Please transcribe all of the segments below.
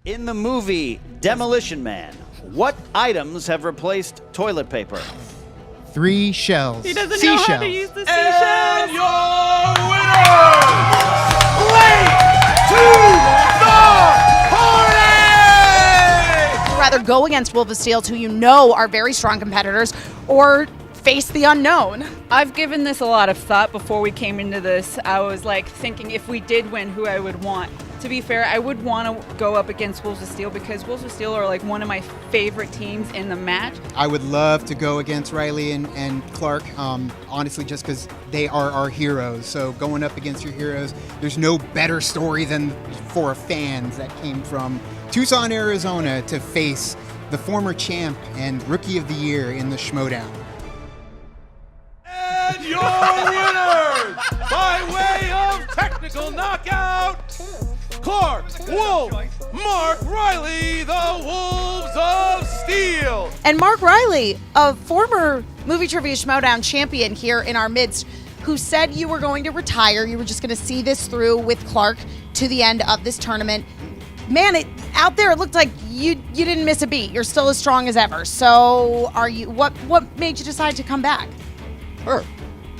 In the movie Demolition Man, what items have replaced toilet paper? 3 shells. He doesn't Seashells. know how to use the seashells. And your winner, late to the party! Rather go against Wolf of Steel, who you know are very strong competitors, or face the unknown. I've given this a lot of thought before we came into this. I was like thinking if we did win, who I would want. To be fair, I would want to go up against Wolves of Steel because Wolves of Steel are like one of my favorite teams in the match. I would love to go against Reilly and Clarke, honestly, just because they are our heroes. So going up against your heroes, there's no better story than for fans that came from Tucson, Arizona to face the former champ and Rookie of the Year in the Schmoedown. And your winners, by way of technical knockout, Clarke Wolfe, Mark Reilly, the Wolves of Steel. And Mark Reilly, a former Movie Trivia Schmoedown champion here in our midst, who said you were going to retire, you were just going to see this through with Clarke to the end of this tournament. Man, out there it looked like you didn't miss a beat. You're still as strong as ever. So are you? What made you decide to come back? Her.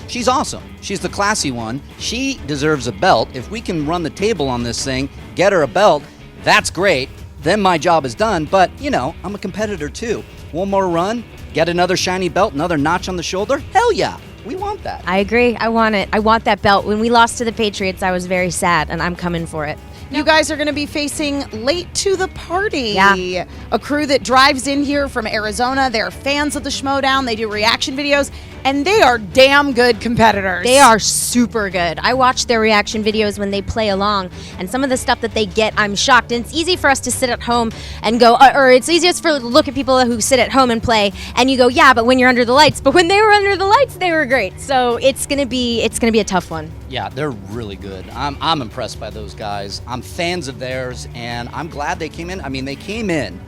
She's awesome. She's the classy one. She deserves a belt. If we can run the table on this thing, get her a belt, that's great. Then my job is done. But, you know, I'm a competitor too. One more run, get another shiny belt, another notch on the shoulder. Hell yeah. We want that. I agree. I want it. I want that belt. When we lost to the Patriots, I was very sad, and I'm coming for it. You guys are going to be facing Late to the Party, Yeah. a crew that drives in here from Arizona. They're fans of the Schmoedown. They do reaction videos, and they are damn good competitors. They are super good. I watch their reaction videos when they play along, and some of the stuff that they get, I'm shocked. And it's easy for us to sit at home and go, or it's easiest for look at people who sit at home and play, and you go, yeah, but when you're under the lights. But when they were under the lights, they were great. So it's gonna be a tough one. Yeah, they're really good. I'm impressed by those guys. I'm fans of theirs, and I'm glad they came in. I mean, they came in,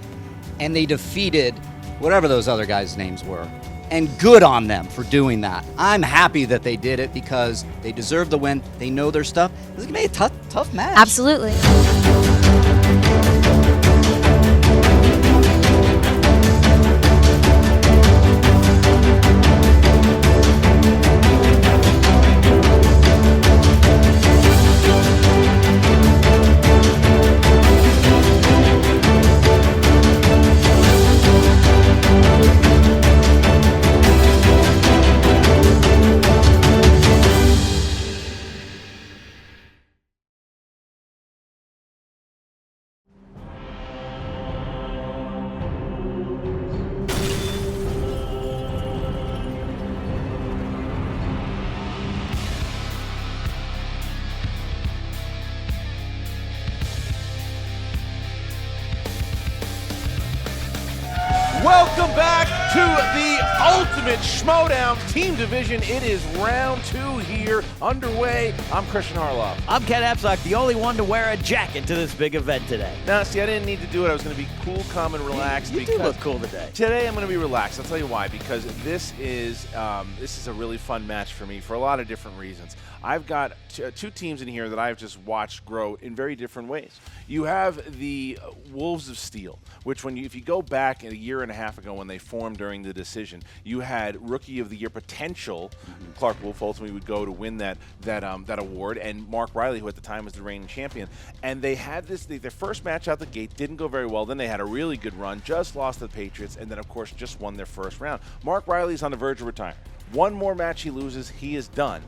and they defeated whatever those other guys' names were. And good on them for doing that. I'm happy that they did it because they deserve the win. They know their stuff. This is going to be a tough match. Absolutely. Welcome back to the Ultimate Schmoedown Team Division. It is round 2 here, underway. I'm Christian Harloff. I'm Ken Apsock, the only one to wear a jacket to this big event today. Now, see, I didn't need to do it. I was going to be cool, calm, and relaxed. You do look cool today. Today, I'm going to be relaxed. I'll tell you why. Because this is a really fun match for me for a lot of different reasons. I've got two teams in here that I've just watched grow in very different ways. You have the Wolves of Steel, which if you go back a year and a half ago when they formed during the decision, you had Rookie of the Year potential. Clarke Wolfe ultimately would go to win that award, and Mark Reilly, who at the time was the reigning champion. And they had their first match out the gate didn't go very well. Then they had a really good run, just lost to the Patriots, and then of course just won their first round. Mark Reilly's on the verge of retirement. One more match he loses, he is done.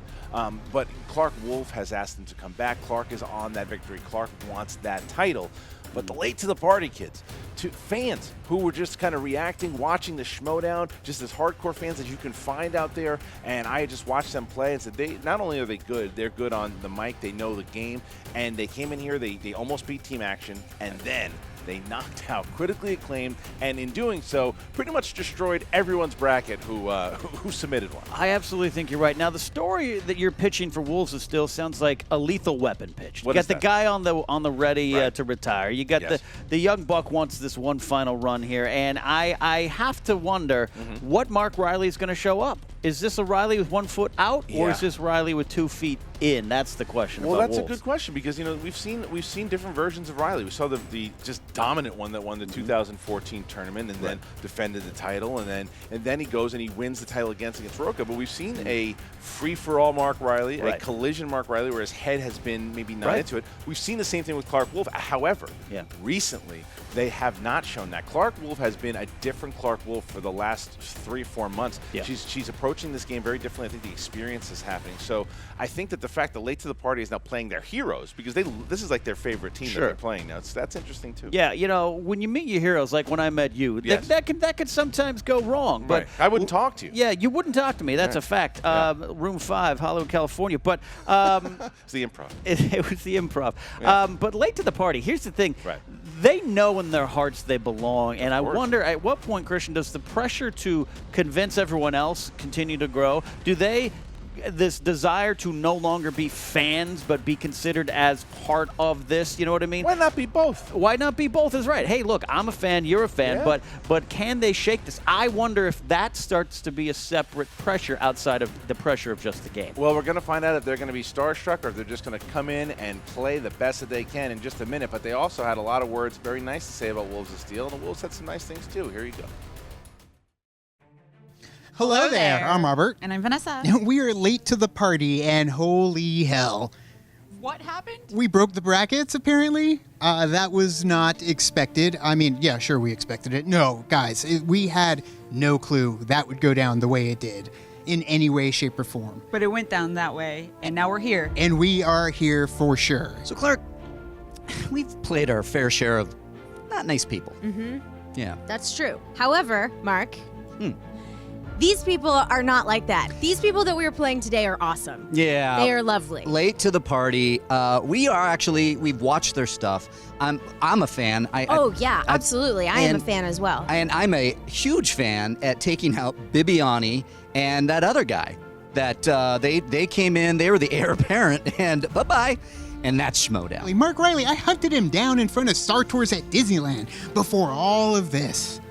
But Clarke Wolfe has asked him to come back. Clarke is on that victory. Clarke wants that title. But the late to the party kids, to fans who were just kind of reacting, watching the Schmoedown, just as hardcore fans as you can find out there, and I just watched them play and said, not only are they good, they're good on the mic, they know the game, and they came in here, they almost beat Team Action, and then they knocked out Critically Acclaimed, and in doing so, pretty much destroyed everyone's bracket who submitted one. I absolutely think you're right. Now, the story that you're pitching for Wolves of Steel sounds like a Lethal Weapon pitch. What You is got the that? guy on the ready to retire. You got the young buck wants this one final run here, and I have to wonder what Mark Reilly is going to show up. Is this a Reilly with 1 foot out, or is this Reilly with 2 feet in? That's the question. Well, about that's Wolves. a good question because we've seen different versions of Reilly. We saw the just dominant one that won the 2014 tournament and then defended the title, and then he goes and he wins the title against Roca. But we've seen a free-for-all Mark Reilly, a collision Mark Reilly, where his head has been maybe not into it. We've seen the same thing with Clarke Wolfe. However, recently they have not shown that. Clarke Wolfe has been a different Clarke Wolfe for the last 3 or 4 months. Yeah. She's approaching this game very differently. I think the experience is happening. So I think that the fact that Late to the Party is now playing their heroes, because this is like their favorite team that they're playing now. That's interesting too. Yeah, when you meet your heroes, like when I met you, that could sometimes go wrong. But I wouldn't talk to you. Yeah, you wouldn't talk to me. That's a fact. Room 5, Hollywood, California. But it's the improv. It was the improv. Yeah. But Late to the Party, here's the thing. Right. They know in their hearts they belong, and I wonder at what point, Christian, does the pressure to convince everyone else continue to grow? Do they, this desire to no longer be fans but be considered as part of this, you know what I mean? Why not be both? Why not be both is right. Hey, look, I'm a fan, you're a fan, but can they shake this? I wonder if that starts to be a separate pressure outside of the pressure of just the game. Well, we're going to find out if they're going to be starstruck or if they're just going to come in and play the best that they can in just a minute. But they also had a lot of words very nice to say about Wolves of Steel, and the Wolves had some nice things too. Here you go. Hello there. I'm Robert. And I'm Vanessa. We are late to the party, and holy hell. What happened? We broke the brackets, apparently. That was not expected. I mean, yeah, sure, we expected it. No, guys, we had no clue that would go down the way it did in any way, shape, or form. But it went down that way, and now we're here. And we are here for sure. So, Clarke, we've played our fair share of not nice people. Mm-hmm. Yeah. That's true. However, Mark, these people are not like that. These people that we are playing today are awesome. Yeah. They are lovely. Late to the party. We've watched their stuff. I'm a fan. Absolutely. I am a fan as well. And I'm a huge fan at taking out Bibiani and that other guy. That they came in, they were the heir apparent, and bye-bye. And that's Schmoedown. Mark Reilly, I hunted him down in front of Star Tours at Disneyland before all of this.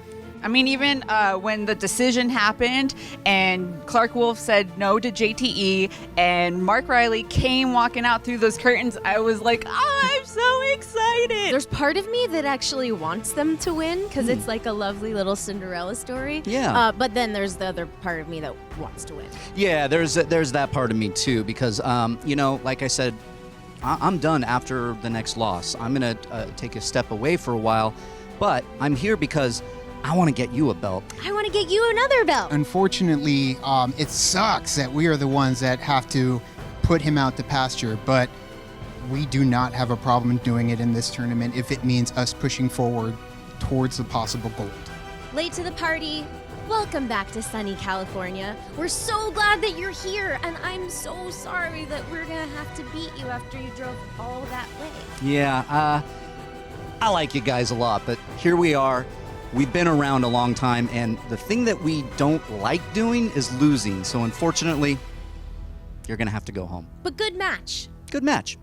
I mean, even when the decision happened and Clarke Wolfe said no to JTE and Mark Reilly came walking out through those curtains, I was like, oh, I'm so excited. There's part of me that actually wants them to win because it's like a lovely little Cinderella story. Yeah. But then there's the other part of me that wants to win. Yeah, there's that part of me too because, like I said, I'm done after the next loss. I'm going to take a step away for a while, but I'm here because I want to get you a belt. I want to get you another belt. Unfortunately, it sucks that we are the ones that have to put him out to pasture, but we do not have a problem doing it in this tournament if it means us pushing forward towards the possible gold. Late to the party. Welcome back to sunny California. We're so glad that you're here, and I'm so sorry that we're going to have to beat you after you drove all that way. Yeah, I like you guys a lot, but here we are. We've been around a long time, and the thing that we don't like doing is losing. So unfortunately, you're going to have to go home. But good match. Good match.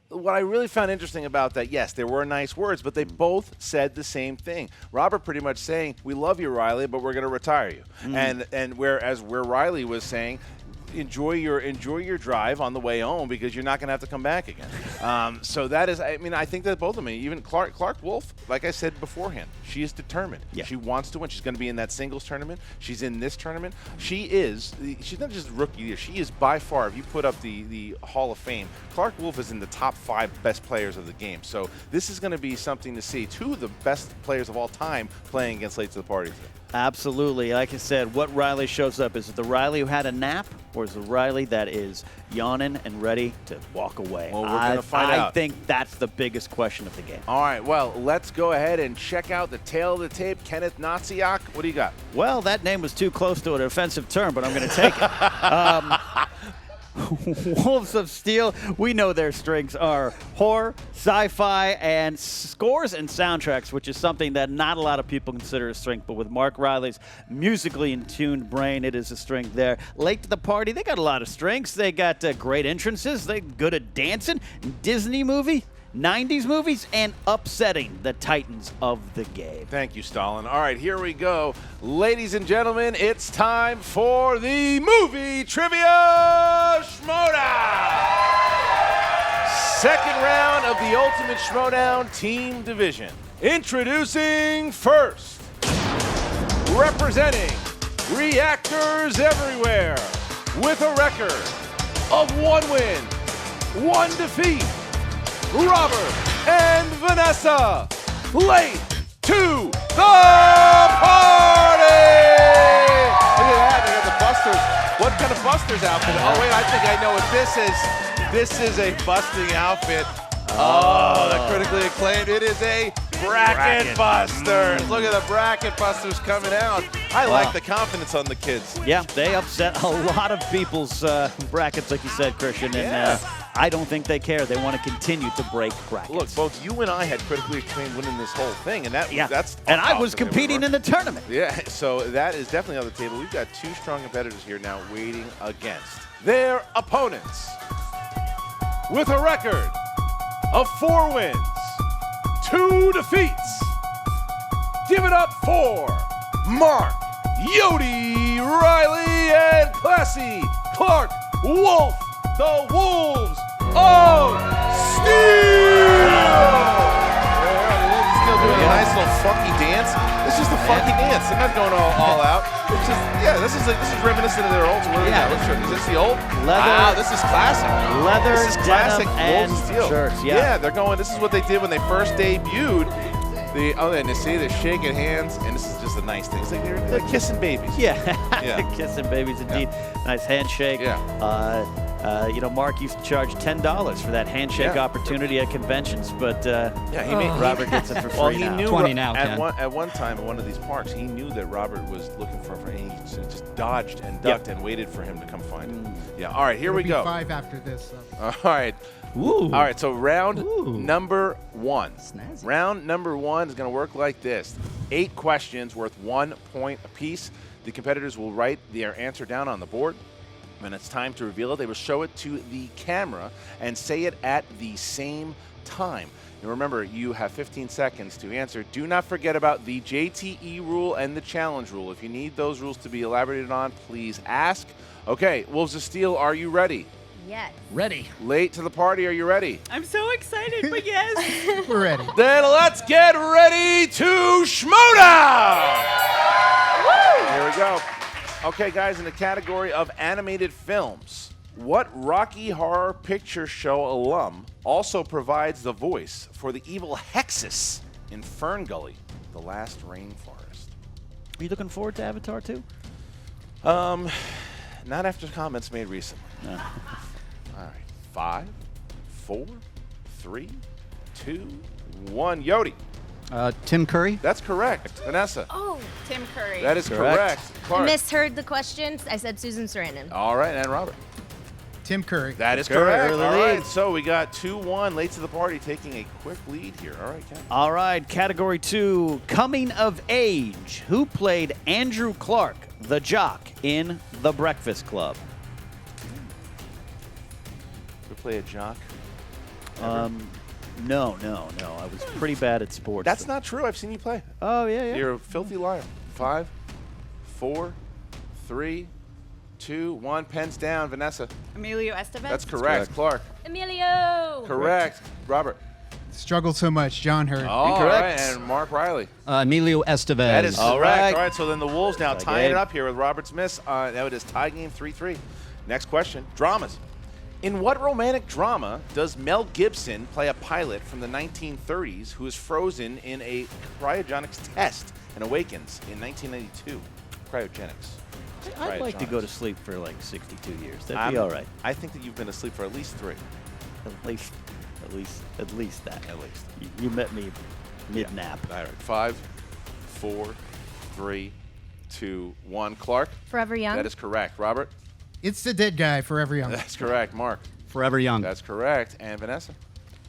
What I really found interesting about that, yes, there were nice words, but they both said the same thing. Robert pretty much saying, we love you, Reilly, but we're going to retire you. And whereas Reilly was saying, enjoy your drive on the way home because you're not going to have to come back again. So that is, I mean, I think that both of them, even Clarke Wolfe, like I said beforehand, she is determined. Yeah. She wants to win. She's going to be in that singles tournament. She's in this tournament. She's not just rookie year. She is by far, if you put up the Hall of Fame, Clarke Wolfe is in the top 5 best players of the game. So this is going to be something to see. 2 of the best players of all time playing against Late to the Party today. Absolutely. Like I said, what Reilly shows up, is it the Reilly who had a nap, or is the Reilly that is yawning and ready to walk away? Well, we're going to find out. I think that's the biggest question of the game. All right, well, let's go ahead and check out the tail of the tape. Kenneth Natsiak, what do you got? Well, that name was too close to an offensive term, but I'm going to take it. Wolves of Steel, we know their strengths are horror, sci-fi, and scores and soundtracks, which is something that not a lot of people consider a strength, but with Mark Reilly's musically in tuned brain, it is a strength there. Late to the Party, they got a lot of strengths. They got great entrances. They're good at dancing. Disney movie. 90s movies and upsetting the titans of the game. Thank you, Stalin. All right, here we go. Ladies and gentlemen, it's time for the movie trivia Schmoedown. Second round of the Ultimate Schmoedown Team Division. Introducing first, representing Reactors Everywhere with a record of 1 win, 1 defeat, Robert and Vanessa, late to the party! Look at that, they got the Busters. What kind of Busters outfit? Oh wait, I think I know what this is. This is a busting outfit. Oh, the critically acclaimed. It is a Bracket Busters. Look at the Bracket Busters coming out. I like the confidence on the kids. Yeah, they upset a lot of people's brackets, like you said, Christian, and I don't think they care. They want to continue to break brackets. Look, both you and I had critically acclaimed winning this whole thing, and that's and I was competing in the tournament. Yeah, so that is definitely on the table. We've got 2 strong competitors here now waiting against their opponents with a record of 4 wins, 2 defeats. Give it up for Mark, Yodi, Reilly, and classy Clarke Wolfe, the Wolves of Steel. Still doing a nice little funky dance. This is the funky dance. They're not going all out. It's just, this is reminiscent of their old. Is this the old? Leather. Wow, this is classic. Leather, this is classic denim, Wolves of and Steel. shirts. Yeah, they're going. This is what they did when they first debuted. And you see, they're shaking hands, and this is just a nice thing. It's like they're kissing babies. Yeah, kissing babies indeed. Nice handshake. Yeah. Mark used to charge $10 for that handshake opportunity at conventions, but he made Robert gets it for free well, he now. knew 20 now, at one time in one of these parks, he knew that Robert was looking for him. He just dodged and ducked and waited for him to come find him. Yeah. All right, here we go. 5 after this. All right. Ooh. All right, so round number 1. Snazzy. Round number 1 is going to work like this. 8 questions worth 1 point apiece. The competitors will write their answer down on the board. When it's time to reveal it, they will show it to the camera and say it at the same time. And remember, you have 15 seconds to answer. Do not forget about the JTE rule and the challenge rule. If you need those rules to be elaborated on, please ask. Okay, Wolves of Steel, are you ready? Yes. Ready. Late to the party, are you ready? I'm so excited, but yes. We're ready. Then let's get ready to Schmoedown! Here we go. Okay, guys, in the category of animated films, what Rocky Horror Picture Show alum also provides the voice for the evil Hexxus in FernGully, The Last Rainforest? Are you looking forward to Avatar 2? Not after comments made recently. No. All right, 5, 4, 3, 2, 1. Yodi. Tim Curry. That's correct. Vanessa. Oh, Tim Curry. That is Correct. I Clarke. misheard the questions. I said Susan Sarandon. All right, and Robert. Tim Curry. That is Curry, correct. early All lead. right, so we got 2-1 late to the party, taking a quick lead here. All right, Ken. All right, category 2, coming of age. Who played Andrew Clark, the jock, in The Breakfast Club? We play a jock. No. I was pretty bad at sports. That's not true. I've seen you play. Oh, yeah. You're a filthy liar. 5, 4, 3, 2, 1. Pens down. Vanessa. Emilio Estevez. That's correct. Clarke. Emilio. Correct. Robert. Struggled so much. John Hurt. All Incorrect. right, and Mark Reilly. Emilio Estevez. That is All correct. right. All right, so then the Wolves now Tie tying game. it up here with Robert's miss. Now it is tie game 3-3. Next question, dramas. In what romantic drama does Mel Gibson play a pilot from the 1930s who is frozen in a cryogenics test and awakens in 1992? Cryogenics. I'd like to go to Cryogenics. sleep for like 62 years. That'd be all right. I think that you've been asleep for at least 3. At least that. At least. You met me mid-nap. All right, 5, 4, 3, 2, 1. Clarke. Forever Young. That is correct. Robert. It's the dead guy, Forever Young. That's correct. Mark. Forever Young. That's correct. And Vanessa.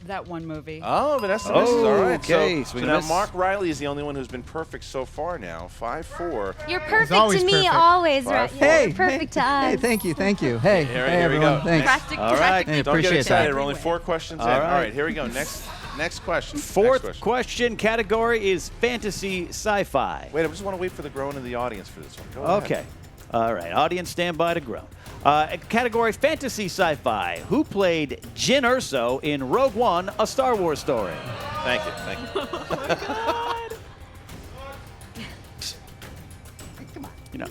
That one movie. Oh, Vanessa misses. All right. Okay, So so now miss. Mark Reilly is the only one who's been perfect so far now. 5-4. You're perfect always to me, perfect. always. Five, Right? four. You're perfect to us. Hey, thank you. Hey, Here hey, we everyone. go. Thanks. All right. Hey, Don't get appreciate excited. that. We're only 4 questions in. All All right. right, here we go. Next question. Fourth Next question category is fantasy sci-fi. Wait, I just want to wait for the groan of the audience for this one. Go ahead. Okay. All right. Audience, stand by to grow. Category fantasy sci-fi. Who played Jyn Erso in Rogue One, a Star Wars story? Thank you. You know,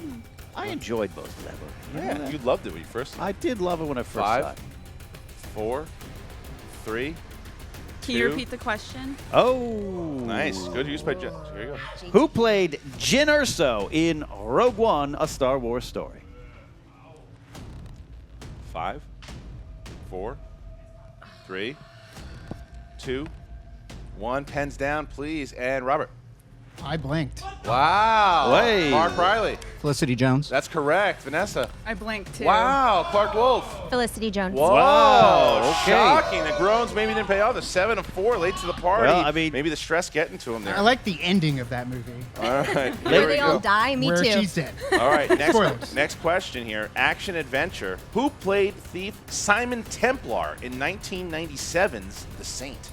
I enjoyed most of that movie. You know Yeah, that? you loved it when you first saw it. I did love it when I first saw 5, it. 4, 3. Can you 2. repeat the question? Oh. Nice. Good use by Jen. Here you go. Who played Jyn Erso in Rogue One, a Star Wars story? 5, 4, 3, 2, 1. Pens down, please. And Robert. I blinked. Wow. Hey. Mark Reilly. Felicity Jones. That's correct. Vanessa. I blinked too. Wow. Clarke Wolfe. Felicity Jones. Whoa. Wow, okay. Shocking. The groans maybe didn't pay off. The 7-4 late to the party. Well, I mean- maybe the stress getting to him there. I like the ending of that movie. All right. Where Here we they all go. die? Me where too. she's dead. All right, Spoilers. next question here. Action adventure. Who played thief Simon Templar in 1997's The Saint?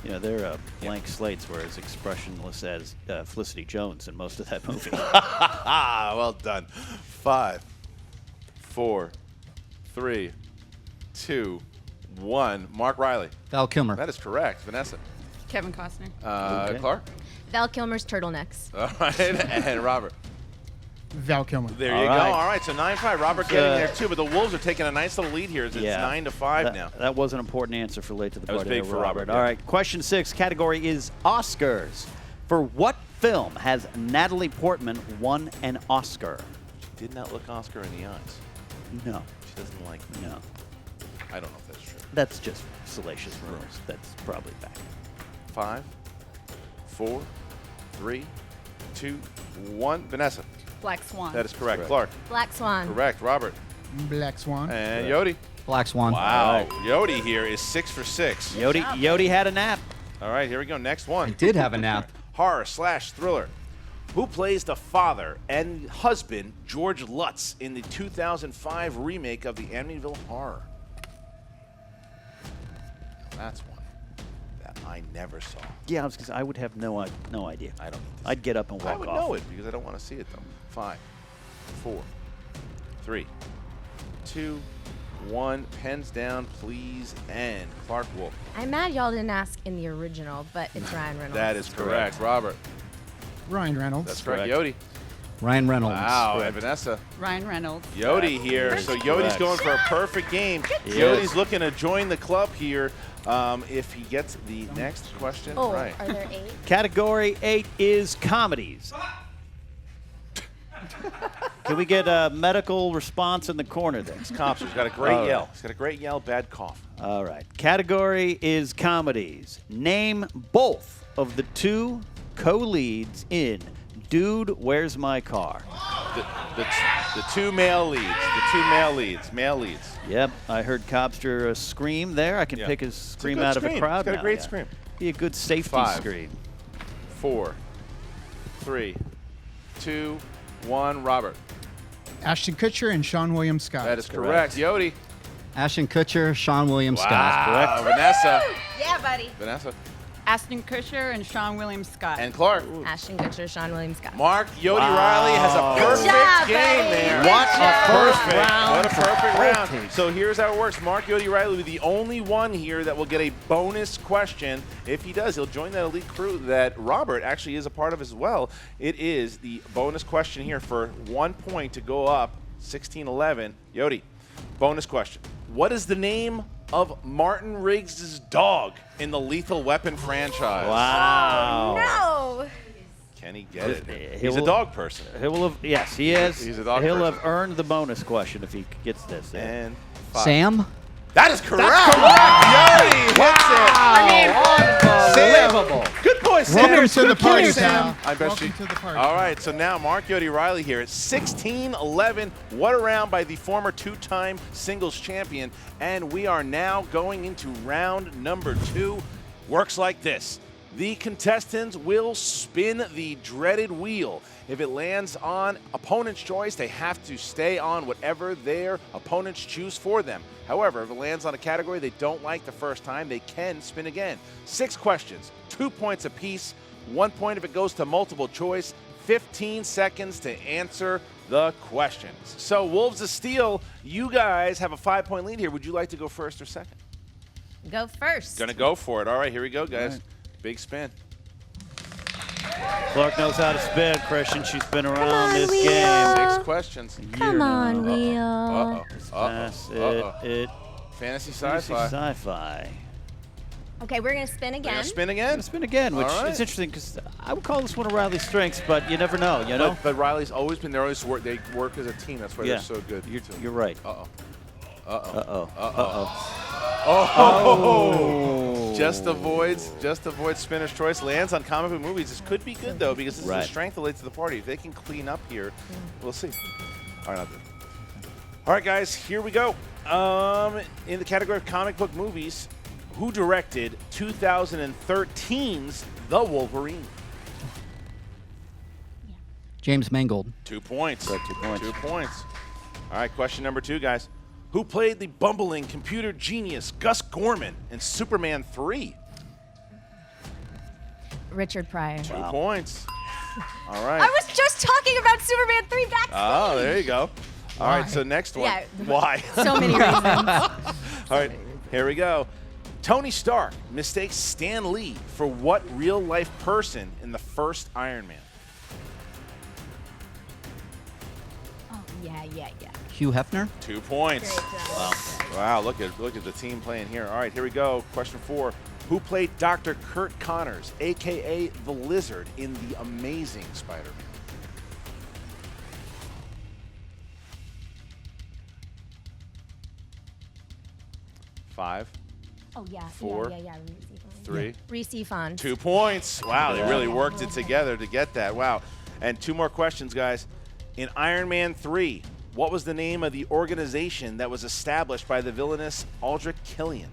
You know, they're blank slates, whereas expressionless as Felicity Jones in most of that movie. Well done. 5, 4, 3, 2, 1. Mark Reilly. Val Kilmer. That is correct. Vanessa. Kevin Costner. Okay. Clark. Val Kilmer's turtlenecks. All right, and Robert. Val Kilmer. There All you right. go. All right, so 9-5. Robert getting there too, but the Wolves are taking a nice little lead here. It's 9-5 now. That was an important answer for late to the That was party. big there, for Robert, yeah. All right, question 6. Category is Oscars. For what film has Natalie Portman won an Oscar? She did not look Oscar in the eyes. No, She doesn't like me. no. I don't know if that's true. That's just salacious rumors. That's probably back. 5, 4, 3, 2, 1. Vanessa. Black Swan. That is correct. Correct. Clark. Black Swan. Correct. Robert. Black Swan. And Correct. Yodi. Black Swan. Wow. Yodi here is 6 for 6. Yodi had a nap. All right, here we go. Next I one. did have a nap. Horror/thriller. Who plays the father and husband, George Lutz, in the 2005 remake of the Amityville Horror? That's one that I never saw. Yeah, I would have no idea. I don't need to I'd get up and see it. I walk would off. know it because I don't want to see it, though. 5, 4, 3, 2, 1. Pens down, please. And Clarke Wolfe. I'm mad y'all didn't ask in the original, but it's Ryan Reynolds. That is correct. Robert. Ryan Reynolds. That's correct. correct. Yodi. Ryan Reynolds. Wow. Correct. And Vanessa. Ryan Reynolds. Yodi here. So Yodi's correct. going for a perfect game. Yes. Yodi's looking to join the club here if he gets the next question Oh, right. are there 8? Category 8 is comedies. Can we get a medical response in the corner there? Cops, he's got a great All yell. right. He's got a great yell, bad cough. All right. Category is comedies. Name both of the 2 co-leads in Dude, Where's My Car? The two male leads. The two male leads. Male leads. Yep, I heard Cobster scream there. I can Yeah. pick his It's a scream good out of scream. a crowd He's got a now, great yeah. scream. Be a good safety 5, scream. 4, 3, 2, 1. Robert. Ashton Kutcher and Sean William Scott. That is correct. Yodi. Ashton Kutcher, Sean William Scott. Wow. Vanessa. Yeah, buddy. Vanessa. Ashton Kutcher and Sean William Scott. And Clark. Ashton Kutcher, Sean William Scott. Mark Yodi Reilly has a perfect job, game buddy. there. Good What a job. first Perfect. round. What a perfect for round. both teams. So here's how it works. Mark Yodi Reilly will be the only one here that will get a bonus question. If he does, he'll join that elite crew that Robert actually is a part of as well. It is the bonus question here for 1 point to go up 16-11. Yodi, bonus question. What is the name of Martin Riggs' dog in the Lethal Weapon franchise? Wow. No. Can he get it? He He's a will- dog person. He will have, yes, he is. He's a dog He'll person. have earned the bonus question if he gets this. And 5. Sam? That is correct. Yodi hits it. Unbelievable. Good boy, Sam. Welcome to the Good party, boy, Sam. I bet Welcome you. to the party. All right, so now Mark, Yodi, Reilly here at 16-11. What a round by the former two-time singles champion. And we are now going into round number 2. Works like this. The contestants will spin the dreaded wheel. If it lands on opponent's choice, they have to stay on whatever their opponents choose for them. However, if it lands on a category they don't like the first time, they can spin again. 6 questions, 2 points apiece, 1 point if it goes to multiple choice, 15 seconds to answer the questions. So Wolves of Steel, you guys have a 5-point lead here. Would you like to go first or second? Go first. Gonna go for it. All right, here we go, guys. Right. Big spin. Clarke knows how to spin, Christian. She's been around on, this Wheel. game. 6 questions. a year Come on, now. Wheel. Uh-oh. Pass Uh-oh. it. Fantasy Fantasy sci-fi. sci-fi. Okay, we're gonna spin We're again. gonna spin I'm again? gonna spin again, which All right. is interesting because I would call this one of Riley's strengths, but you never know, you know? But Riley's always been there. They work as a team. That's why Yeah. they're so good. You're right. Uh-oh. Uh-oh. Oh! Just avoids spinner's choice. Lands on comic book movies. This could be good, though, because this is Right. a strength of late to the party. If they can clean up here, we'll see. All right, not good. All right, guys, here we go. In the category of comic book movies, who directed 2013's The Wolverine? James Mangold. 2 points. Correct, 2 points. 2 points. All right, question number 2, guys. Who played the bumbling computer genius Gus Gorman in Superman 3? Richard Pryor. 2 points. All right. I was just talking about Superman 3 backstage. Oh, there you go. All right, so next one. Yeah. Why? So many reasons. All right, here we go. Tony Stark mistakes Stan Lee for what real-life person in the first Iron Man? Oh, yeah. Hugh Hefner. 2 points. Wow, look at the team playing here. All right, here we go. Question 4. Who played Dr. Curt Connors, a.k.a. the Lizard, in The Amazing Spider-Man? Five, Oh, yeah. 4, Yeah. 3, Reese Ifan. 2 points. Wow, they really worked it together to get that. Wow. And 2 more questions, guys. In Iron Man 3, what was the name of the organization that was established by the villainous Aldrich Killian?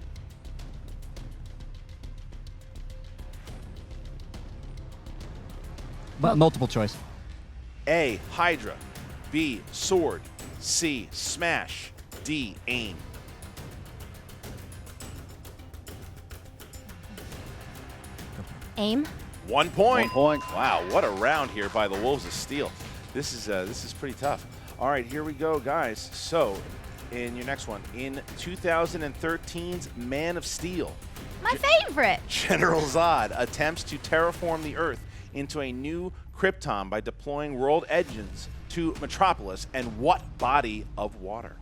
Multiple choice. A, Hydra. B, Sword. C, Smash. D, Aim. Aim. 1 point. 1 point. Wow, what a round here by the Wolves of Steel. This is pretty tough. All right, here we go, guys. So, in your next one, in 2013's Man of Steel, My favorite. General Zod attempts to terraform the Earth into a new Krypton by deploying world engines to Metropolis and what body of water?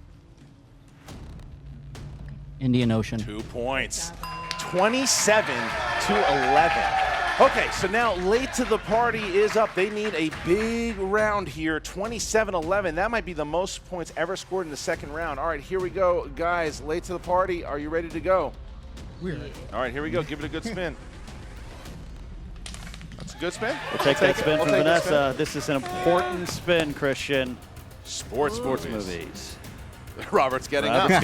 Indian Ocean. 2 points. 27-11. Okay, so now late to the party is up. They need a big round here, 27-11. That might be the most points ever scored in the second round. All right, here we go. Guys, late to the party, are you ready to go? Weird. All right, here we go. Give it a good spin. That's a good spin. We'll take that spin We'll from take the Vanessa. This is an important spin, Christian. Sports Movies. Robert's getting Robert's up.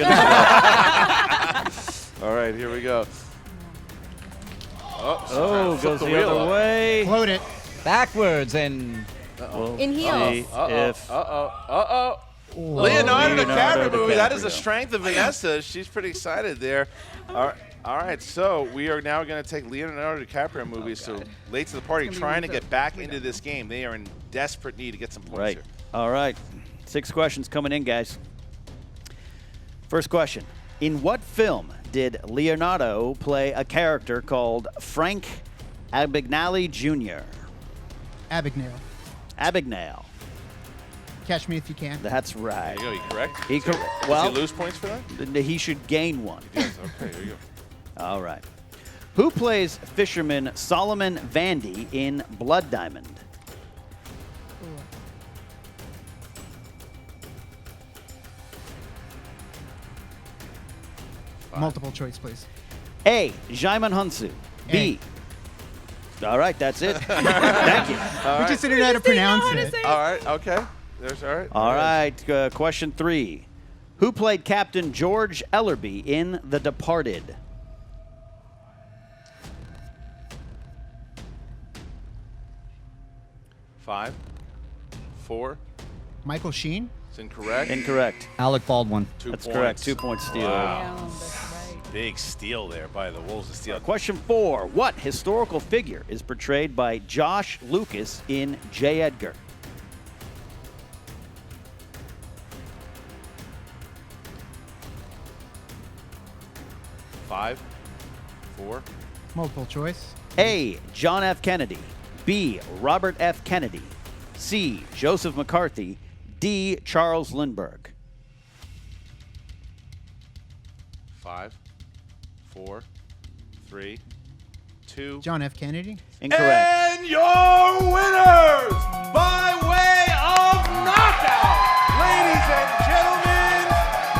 gonna All right, here we go. Oh, Flip goes the wheel other up. way. Float it. Backwards and We'll In heels. see if Leonardo DiCaprio movie. That is the DiCaprio. strength of Vanessa. She's pretty excited there. All right, so we are now going to take Leonardo DiCaprio movies. So late to the party, trying to get back into this game. They are in desperate need to get some points Right. here. All right. 6 questions coming in, guys. First question. In what film did Leonardo play a character called Frank Abagnale Jr.? Abagnale. Abagnale. Catch me if you can. That's right. There you go. You correct? Does Does he lose points for that? he should gain one. Yes. Okay, there you go. All right. Who plays fisherman Soloman Vandy in Blood Diamond? Multiple choice, please. A. Jaimon Hunsu. B. All right, that's it. Thank you. We just didn't know how to pronounce it. All right, okay. There's all right. All right, question 3. Who played Captain George Ellerby in The Departed? Five, 4. Michael Sheen? It's incorrect. Incorrect. Alec Baldwin. 2 That's points. correct. 2 point steal. Wow. Yeah, that's right. Big steal there by the Wolves of Steel. Question 4. What historical figure is portrayed by Josh Lucas in J. Edgar? Five, 4. Multiple choice. A. John F. Kennedy. B. Robert F. Kennedy. C. Joseph McCarthy. D. Charles Lindbergh. 5, 4, 3, 2. John F. Kennedy? Incorrect. And your winners by way of knockout, ladies and gentlemen,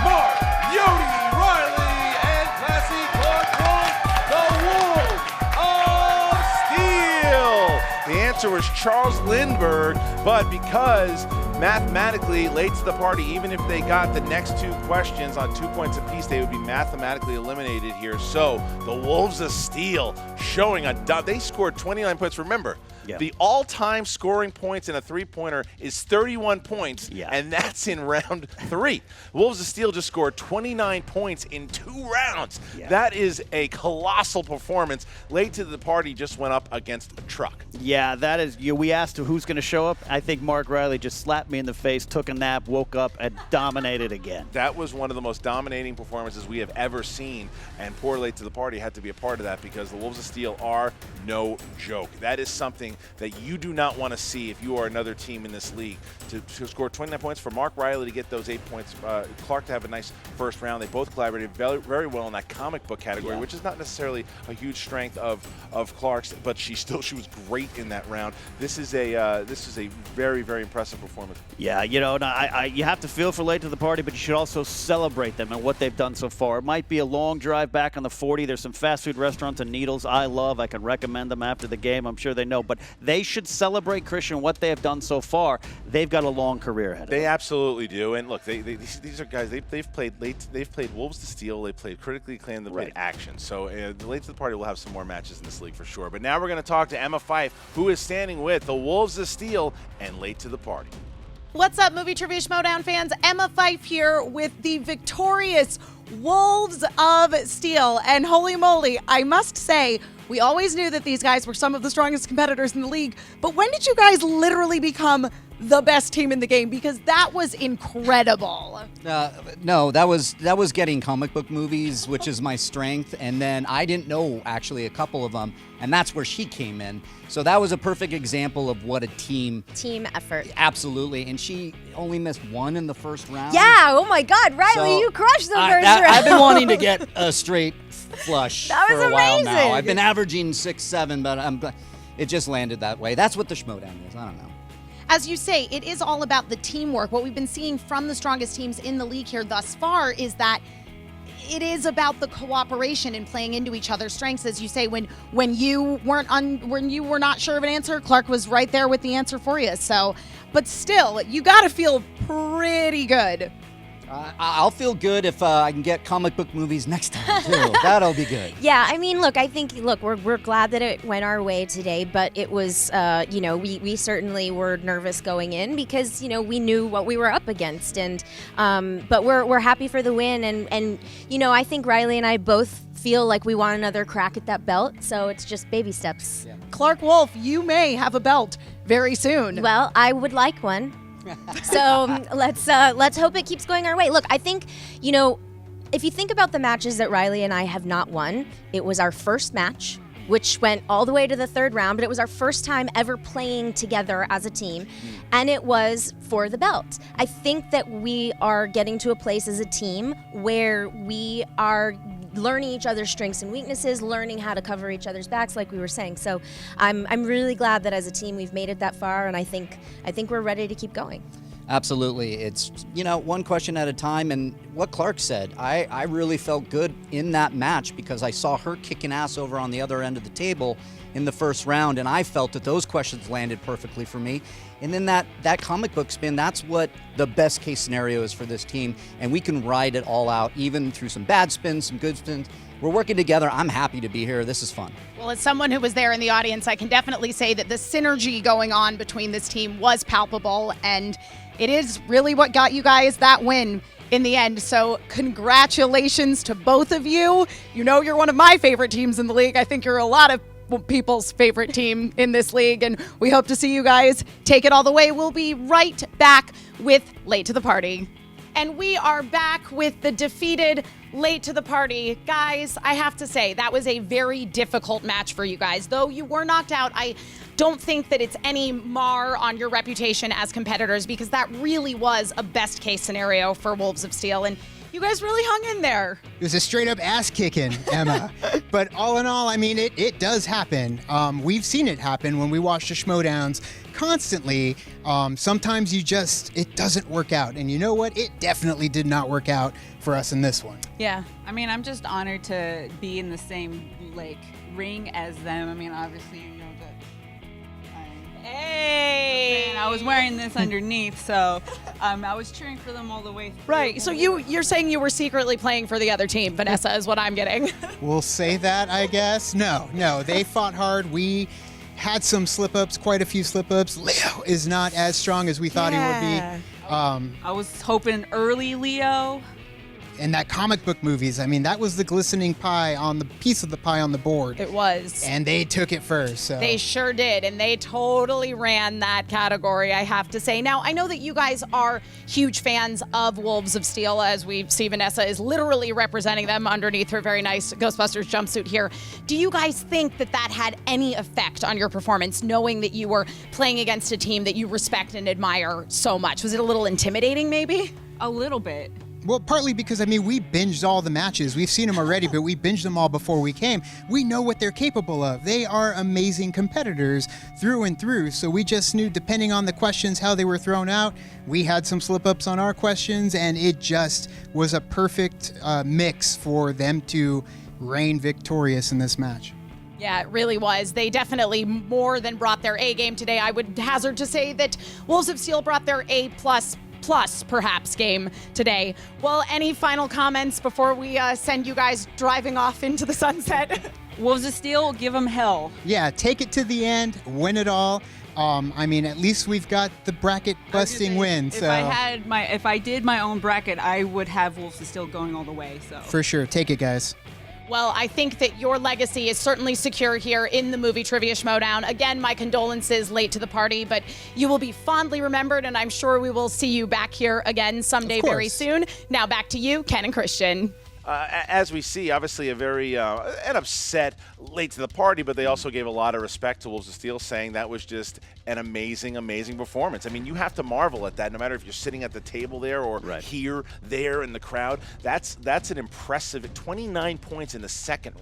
Mark, Yodi, Reilly, and classy Clarke Wolfe, the Wolves of Steel. The answer was Charles Lindbergh, but because mathematically late to the party, even if they got the next 2 questions on 2 points apiece, they would be mathematically eliminated here. So the Wolves of Steel showing they scored 29 points. Remember, the all-time scoring points in a three-pointer is 31 points, and that's in round 3. Wolves of Steel just scored 29 points in 2 rounds. That is a colossal performance. Late to the party just went up against a truck. Yeah, that is. We asked who's going to show up. I think Mark Reilly just slapped me in the face, took a nap, woke up, and dominated again. That was one of the most dominating performances we have ever seen, and poor Late to the Party had to be a part of that because the Wolves of Steel are no joke. That is something that you do not want to see if you are another team in this league. To score 29 points, for Mark Reilly to get those 8 points, Clarke to have a nice first round. They both collaborated very well in that comic book category, which is not necessarily a huge strength of Clarke's, but she was great in that round. This is a very, very impressive performance. Yeah, you have to feel for Late to the Party, but you should also celebrate them and what they've done so far. It might be a long drive back on the 40. There's some fast food restaurants in Needles I love. I can recommend them after the game. I'm sure they know, but they should celebrate, Christian, what they have done so far. They've got a long career ahead of them. They absolutely do. And look, these are guys. They've played Wolves to Steel. They played Critically Acclaimed. They played Action. So the Late to the Party will have some more matches in this league for sure. But now we're going to talk to Emma Fife, who is standing with the Wolves of Steel and Late to the Party. What's up, Movie Trivia Schmoedown fans? Emma Fife here with the victorious Wolves of Steel. And holy moly, I must say, we always knew that these guys were some of the strongest competitors in the league. But when did you guys literally become the best team in the game? Because that was incredible. No, that was getting comic book movies, which is my strength. And then I didn't know actually a couple of them, and that's where she came in. So that was a perfect example of what a team effort. Absolutely. And she only missed 1 in the first round. Yeah. Oh my God, Reilly, So, you crushed the first round. I've been wanting to get a straight flush That was for a while amazing. now. I've been averaging 6, 7, but I'm glad it just landed that way. That's what the Schmoedown is. I don't know. As you say, it is all about the teamwork. What we've been seeing from the strongest teams in the league here thus far is that it is about the cooperation and playing into each other's strengths. As you say, when you were not sure of an answer, Clarke was right there with the answer for you. So, but still, you got to feel pretty good. I'll feel good if I can get comic book movies next time, too. That'll be good. Yeah, I mean, look, we're glad that it went our way today, but it was, we certainly were nervous going in because, we knew what we were up against, and but we're happy for the win, and I think Reilly and I both feel like we want another crack at that belt, so it's just baby steps. Yeah. Clarke Wolfe, you may have a belt very soon. Well, I would like one. So let's hope it keeps going our way. Look, I think, if you think about the matches that Reilly and I have not won, it was our first match, which went all the way to the 3rd round, but it was our first time ever playing together as a team, and it was for the belt. I think that we are getting to a place as a team where we are learning each other's strengths and weaknesses, learning how to cover each other's backs, like we were saying. So I'm really glad that as a team we've made it that far, and I think we're ready to keep going. Absolutely. It's, one question at a time. And what Clarke said, I really felt good in that match because I saw her kicking ass over on the other end of the table in the first round, and I felt that those questions landed perfectly for me. And then that comic book spin, that's what the best case scenario is for this team, and we can ride it all out, even through some bad spins, some good spins. We're working together. I'm happy to be here. This is fun. Well, as someone who was there in the audience, I can definitely say that the synergy going on between this team was palpable, and it is really what got you guys that win in the end. So congratulations to both of you. You're one of my favorite teams in the league. I think you're a lot of people's favorite team in this league, and we hope to see you guys take it all the way. We'll be right back with Late to the Party. And we are back with the defeated Late to the Party. Guys, I have to say, that was a very difficult match for you guys. Though you were knocked out, I don't think that it's any mar on your reputation as competitors, because that really was a best case scenario for Wolves of Steel, and you guys really hung in there. It was a straight up ass kicking, Emma. But all in all, I mean, it does happen. We've seen it happen when we watch the Schmoedowns constantly. Sometimes it doesn't work out. And you know what? It definitely did not work out for us in this one. Yeah, I mean, I'm just honored to be in the same ring as them. I mean, obviously, that. Hey! And I was wearing this underneath, so I was cheering for them all the way through. Right, so you're saying you were secretly playing for the other team, Vanessa, is what I'm getting. We'll say that, I guess. No, they fought hard. We had some slip-ups, quite a few slip-ups. Leo is not as strong as we thought he would be. I was hoping early Leo. And that comic book movies, I mean, that was the glistening pie on the piece of the pie on the board. It was. And they took it first. So. They sure did, and they totally ran that category, I have to say. Now, I know that you guys are huge fans of Wolves of Steel, as we see Vanessa is literally representing them underneath her very nice Ghostbusters jumpsuit here. Do you guys think that had any effect on your performance, knowing that you were playing against a team that you respect and admire so much? Was it a little intimidating, maybe? A little bit. Well, partly because, I mean, we binged all the matches. We've seen them already, but we binged them all before we came. We know what they're capable of. They are amazing competitors through and through. So we just knew, depending on the questions, how they were thrown out, we had some slip-ups on our questions, and it just was a perfect mix for them to reign victorious in this match. Yeah, it really was. They definitely more than brought their A game today. I would hazard to say that Wolves of Steel brought their A++ perhaps game today. Well, any final comments before we send you guys driving off into the sunset? Wolves of Steel, give them hell. Yeah, take it to the end, win it all. I mean, at least we've got the bracket busting win. If I did my own bracket, I would have Wolves of Steel going all the way. So for sure, take it, guys. Well, I think that your legacy is certainly secure here in the Movie Trivia Schmoedown. Again, my condolences Late to the Party, but you will be fondly remembered, and I'm sure we will see you back here again someday very soon. Now back to you, Ken and Christian. As we see, obviously a very an upset Late to the Party, but they also gave a lot of respect to Wolves of Steel, saying that was just an amazing, amazing performance. I mean, you have to marvel at that, no matter if you're sitting at the table there or here, there in the crowd. That's an impressive 29 points in the second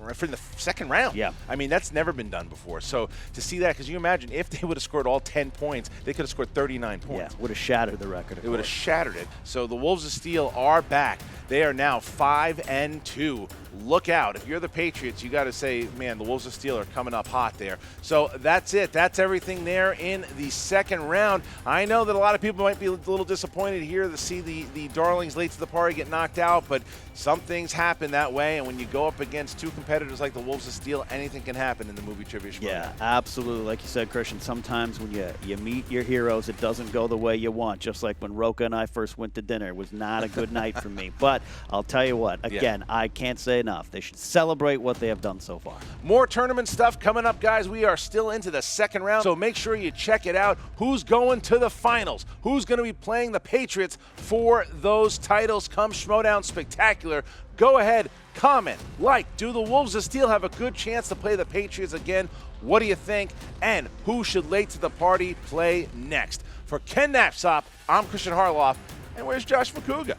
round. Yeah, I mean, that's never been done before. So to see that, because you imagine if they would have scored all 10 points, they could have scored 39 points. Yeah, would have shattered the record. It would have shattered it. So the Wolves of Steel are back. They are now 5-2. Look out. If you're the Patriots, you got to say, man, the Wolves of Steel are coming up hot there. So that's it. That's everything there in the second round. I know that a lot of people might be a little disappointed here to see the Darlings Late to the Party get knocked out, but some things happen that way, and when you go up against two competitors like the Wolves of Steel, anything can happen in the Movie Trivia Schmoedown. Yeah, absolutely. Like you said, Christian, sometimes when you meet your heroes, it doesn't go the way you want, just like when Roka and I first went to dinner. It was not a good night for me. But I'll tell you what, again, I can't say enough. They should celebrate what they have done so far. More tournament stuff coming up, guys. We are still into the second round, so make sure you check it out. Who's going to the finals? Who's going to be playing the Patriots for those titles come Schmoedown Spectacular? Go ahead, comment, like. Do the Wolves of Steel have a good chance to play the Patriots again? What do you think? And who should Late to the Party play next? For Ken Knapsop, I'm Christian Harloff, and where's Josh McCouga?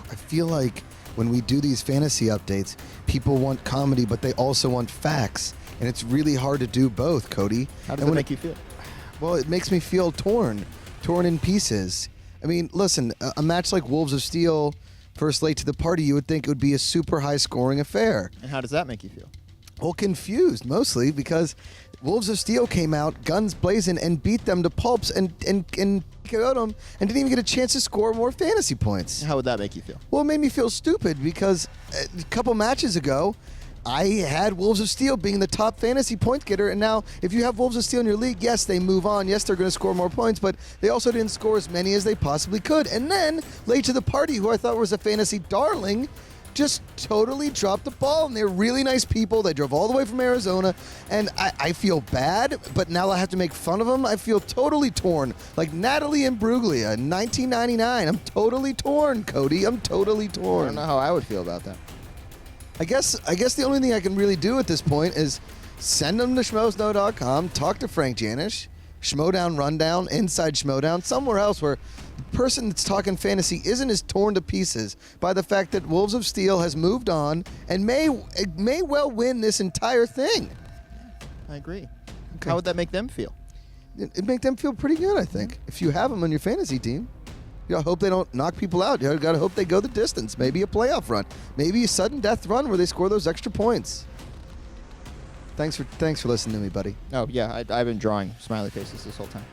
I feel like when we do these fantasy updates, people want comedy, but they also want facts. And it's really hard to do both, Cody. How does it make you feel? Well, it makes me feel torn in pieces. I mean, listen, a match like Wolves of Steel first late to the party, you would think it would be a super high-scoring affair. And how does that make you feel? Well, confused, mostly, because Wolves of Steel came out, guns blazing, and beat them to pulps and KO'd them and didn't even get a chance to score more fantasy points. How would that make you feel? Well, it made me feel stupid because a couple matches ago, I had Wolves of Steel being the top fantasy point getter, and now if you have Wolves of Steel in your league, yes, they move on. Yes, they're going to score more points, but they also didn't score as many as they possibly could. And then, late to the party, who I thought was a fantasy darling, just totally dropped the ball, and they're really nice people. They drove all the way from Arizona, and I feel bad, but now I have to make fun of them. I feel totally torn, like Natalie Imbruglia in 1999. I'm totally torn, Cody. I'm totally I torn. don't know how I would feel about that. I guess the only thing I can really do at this point is send them to schmoesnow.com, talk to Frank Janisch, Schmoedown Rundown, Inside Schmoedown, somewhere else where the person that's talking fantasy isn't as torn to pieces by the fact that Wolves of Steel has moved on and may well win this entire thing. I agree. Okay. How would that make them feel? It'd make them feel pretty good, I think, if you have them on your fantasy team. You gotta hope they don't knock people out. You gotta hope they go the distance. Maybe a playoff run. Maybe a sudden death run where they score those extra points. Thanks for listening to me, buddy. Oh, yeah, I've been drawing smiley faces this whole time.